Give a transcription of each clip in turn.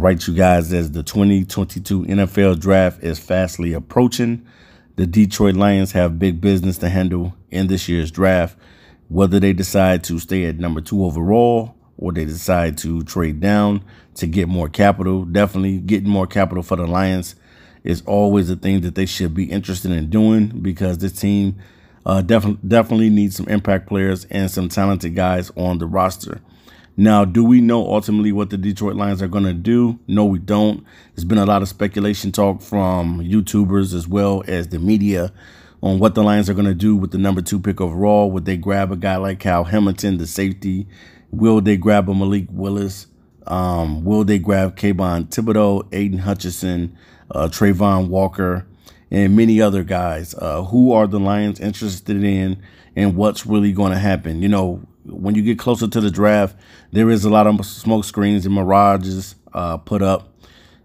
write you guys as the 2022 NFL Draft is fastly approaching. The Detroit Lions have big business to handle in this year's draft, whether they decide to stay at number 2 overall or they decide to trade down to get more capital. Definitely getting more capital for the Lions is always a thing that they should be interested in doing, because this team definitely needs some impact players and some talented guys on the roster. Now, do we know ultimately what the Detroit Lions are going to do? No, we don't. There's been a lot of speculation talk from YouTubers as well as the media on what the Lions are going to do with the number 2 pick overall. Would they grab a guy like Kyle Hamilton, the safety? Will they grab a Malik Willis? Will they grab Kayvon Thibodeau, Aiden Hutchinson, Trayvon Walker, and many other guys? Who are the Lions interested in, and what's really going to happen? You know, when you get closer to the draft, there is a lot of smoke screens and mirages put up,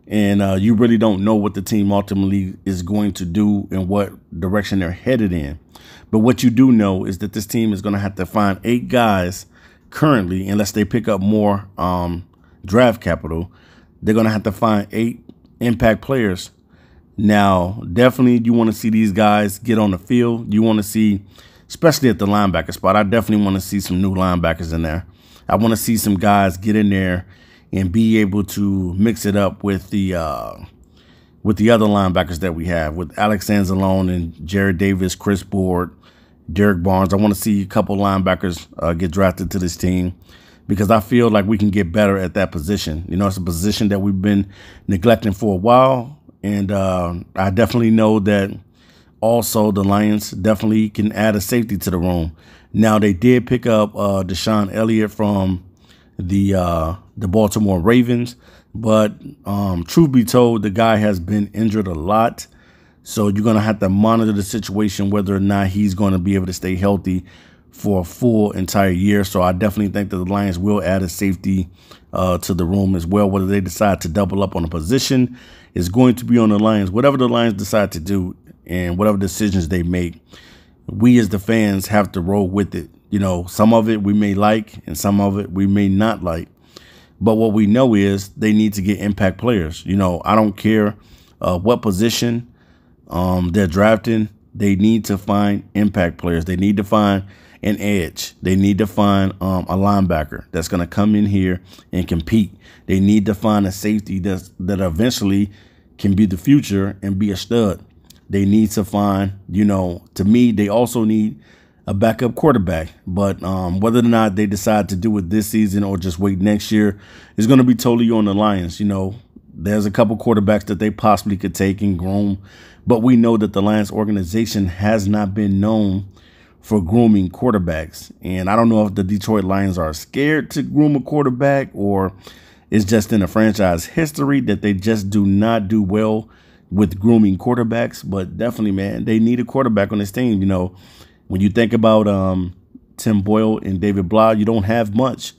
and you really don't know what the team ultimately is going to do and what direction they're headed in. But what you do know is that this team is going to have to find 8 guys currently, unless they pick up more draft capital. They're going to have to find 8 impact players. Now, definitely you want to see these guys get on the field. You want to see, especially at the linebacker spot, I definitely want to see some new linebackers in there. I want to see some guys get in there and be able to mix it up with the other linebackers that we have, with Alex Anzalone and Jared Davis, Chris Board, Derek Barnes. I want to see a couple linebackers get drafted to this team, because I feel like we can get better at that position. You know, it's a position that we've been neglecting for a while. And I definitely know that also the Lions definitely can add a safety to the room. Now, they did pick up Deshaun Elliott from the Baltimore Ravens, but truth be told, the guy has been injured a lot. So you're going to have to monitor the situation, whether or not he's going to be able to stay healthy for a full entire year. So I definitely think that the Lions will add a safety to the room as well. Whether they decide to double up on a position is going to be on the Lions. Whatever the Lions decide to do and whatever decisions they make, we as the fans have to roll with it. You know, some of it we may like and some of it we may not like. But what we know is they need to get impact players. You know, I don't care what position they're drafting. They need to find impact players. They need to find an edge. They need to find a linebacker that's going to come in here and compete. They need to find a safety that eventually can be the future and be a stud. They need to find, you know, to me, they also need a backup quarterback. But whether or not they decide to do it this season or just wait next year is going to be totally on the Lions. You know, there's a couple quarterbacks that they possibly could take and groom, but we know that the Lions organization has not been known for grooming quarterbacks. And I don't know if the Detroit Lions are scared to groom a quarterback, or it's just in the franchise history that they just do not do well with grooming quarterbacks. But definitely, man, they need a quarterback on this team. You know, when you think about Tim Boyle and David Blah, you don't have much.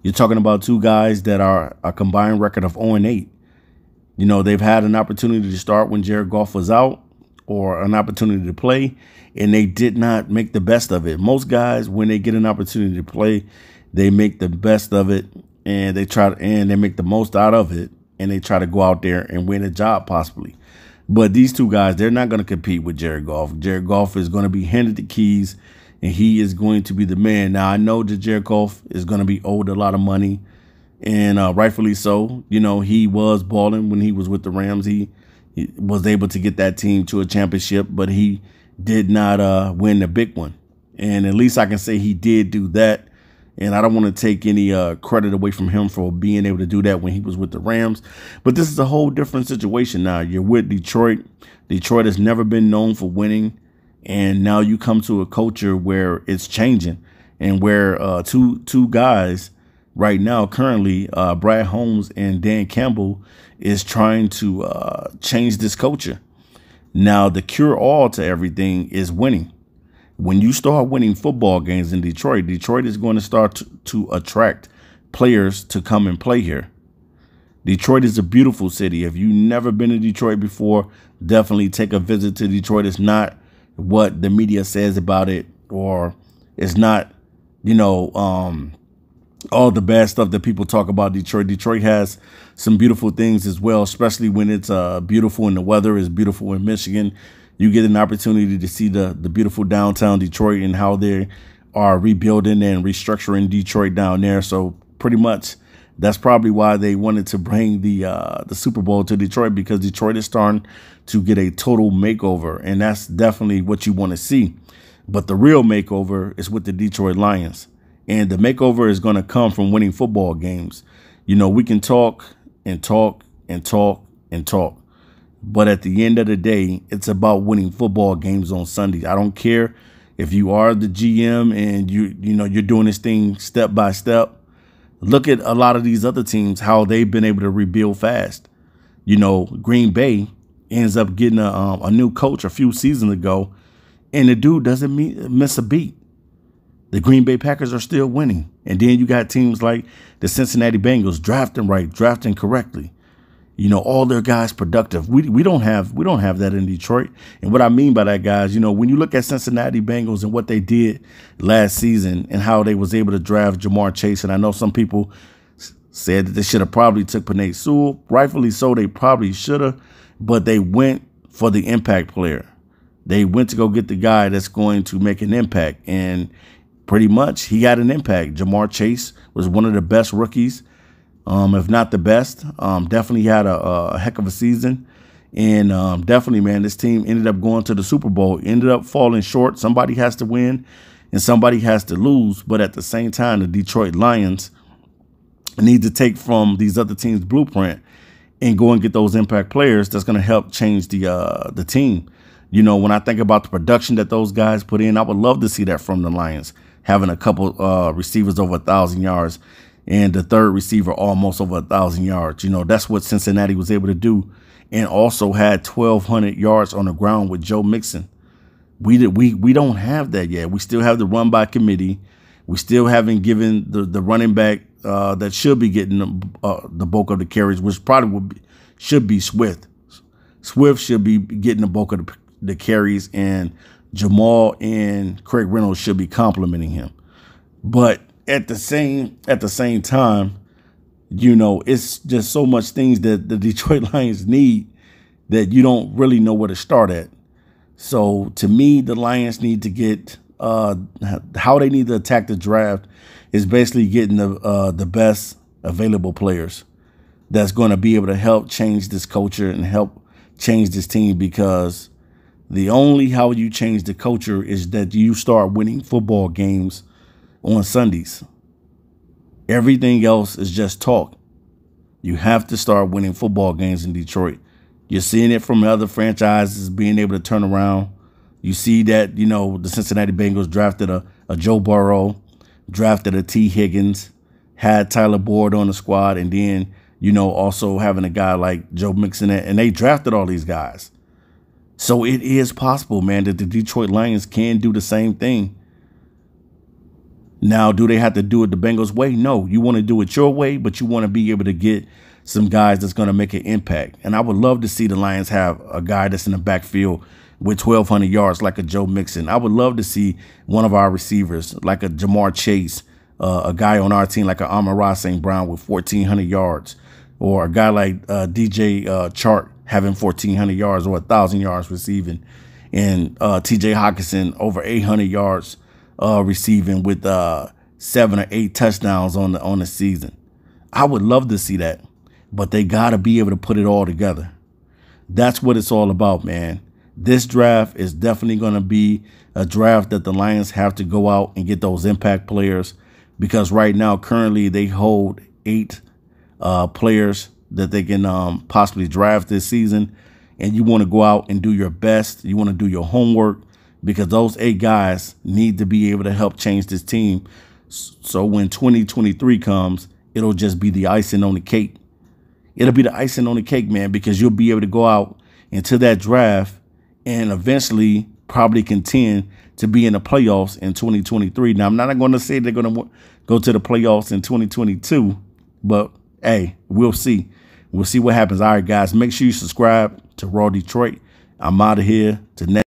You're talking about 2 guys that are a combined record of 0-8. You know, they've had an opportunity to start when Jared Goff was out, or an opportunity to play, and they did not make the best of it. Most guys, when they get an opportunity to play, they make the best of it, and they make the most out of it, and they try to go out there and win a job possibly. But these 2 guys, they're not going to compete with Jared Goff. Jared Goff is going to be handed the keys, and he is going to be the man. Now, I know that Jared Goff is going to be owed a lot of money, and rightfully so. You know, he was balling when he was with the Rams. He was able to get that team to a championship, but he did not win the big one. And at least I can say he did do that. And I don't want to take any credit away from him for being able to do that when he was with the Rams. But this is a whole different situation now. You're with Detroit. Detroit has never been known for winning. And now you come to a culture where it's changing, and where two guys right now, currently, Brad Holmes and Dan Campbell, is trying to change this culture. Now, the cure-all to everything is winning. When you start winning football games in Detroit, Detroit is going to start to attract players to come and play here. Detroit is a beautiful city. If you've never been to Detroit before, definitely take a visit to Detroit. It's not what the media says about it, or it's not, you know, all the bad stuff that people talk about Detroit. Detroit has some beautiful things as well, especially when it's beautiful and the weather is beautiful in Michigan. You get an opportunity to see the beautiful downtown Detroit and how they are rebuilding and restructuring Detroit down there. So pretty much that's probably why they wanted to bring the Super Bowl to Detroit, because Detroit is starting to get a total makeover, and that's definitely what you want to see. But the real makeover is with the Detroit Lions. And the makeover is going to come from winning football games. You know, we can talk and talk and talk and talk, but at the end of the day, it's about winning football games on Sundays. I don't care if you are the GM and you're doing this thing step by step. Look at a lot of these other teams, how they've been able to rebuild fast. You know, Green Bay ends up getting a new coach a few seasons ago, and the dude doesn't miss a beat. The Green Bay Packers are still winning. And then you got teams like the Cincinnati Bengals drafting right, drafting correctly. You know, all their guys productive. We don't have that in Detroit. And what I mean by that, guys, you know, when you look at Cincinnati Bengals and what they did last season and how they was able to draft Jamar Chase, and I know some people said that they should have probably took Penei Sewell. Rightfully so, they probably should have, but they went for the impact player. They went to go get the guy that's going to make an impact, and pretty much he had an impact. Jamar Chase was one of the best rookies, if not the best. Definitely had a heck of a season. And definitely, man, this team ended up going to the Super Bowl, ended up falling short. Somebody has to win and somebody has to lose. But at the same time, the Detroit Lions need to take from these other teams' blueprint and go and get those impact players that's going to help change the team. You know, when I think about the production that those guys put in, I would love to see that from the Lions, having a couple receivers over 1,000 yards and the third receiver almost over 1,000 yards. You know, that's what Cincinnati was able to do, and also had 1,200 yards on the ground with Joe Mixon. We don't have that yet. We still have the run by committee. We still haven't given the running back that should be getting the bulk of the carries, which probably should be Swift. Swift should be getting the bulk of the carries, and Jamal and Craig Reynolds should be complimenting him. But at the same time, you know, it's just so much things that the Detroit Lions need that you don't really know where to start at. So to me, the Lions need to get how they need to attack the draft is basically getting the best available players that's going to be able to help change this culture and help change this team, because the only how you change the culture is that you start winning football games on Sundays. Everything else is just talk. You have to start winning football games in Detroit. You're seeing it from other franchises being able to turn around. You see that, you know, the Cincinnati Bengals drafted a Joe Burrow, drafted a T. Higgins, had Tyler Boyd on the squad, and then, you know, also having a guy like Joe Mixon, and they drafted all these guys. So it is possible, man, that the Detroit Lions can do the same thing. Now, do they have to do it the Bengals way? No, you want to do it your way, but you want to be able to get some guys that's going to make an impact. And I would love to see the Lions have a guy that's in the backfield with 1,200 yards like a Joe Mixon. I would love to see one of our receivers like a Jamar Chase, a guy on our team like a Amon-Ra St. Brown with 1,400 yards, or a guy like DJ Chark having 1,400 yards or 1,000 yards receiving, and TJ Hawkinson over 800 yards receiving with 7 or 8 touchdowns on the season. I would love to see that, but they got to be able to put it all together. That's what it's all about, man. This draft is definitely going to be a draft that the Lions have to go out and get those impact players, because right now, currently, they hold 8 players that they can possibly draft this season. And you want to go out and do your best. You want to do your homework, because those 8 guys need to be able to help change this team. So when 2023 comes, it'll just be the icing on the cake. It'll be the icing on the cake, man, because you'll be able to go out into that draft and eventually probably contend to be in the playoffs in 2023. Now, I'm not going to say they're going to go to the playoffs in 2022, but hey, we'll see. We'll see what happens. All right, guys, make sure you subscribe to Raw Detroit. I'm out of here. To next.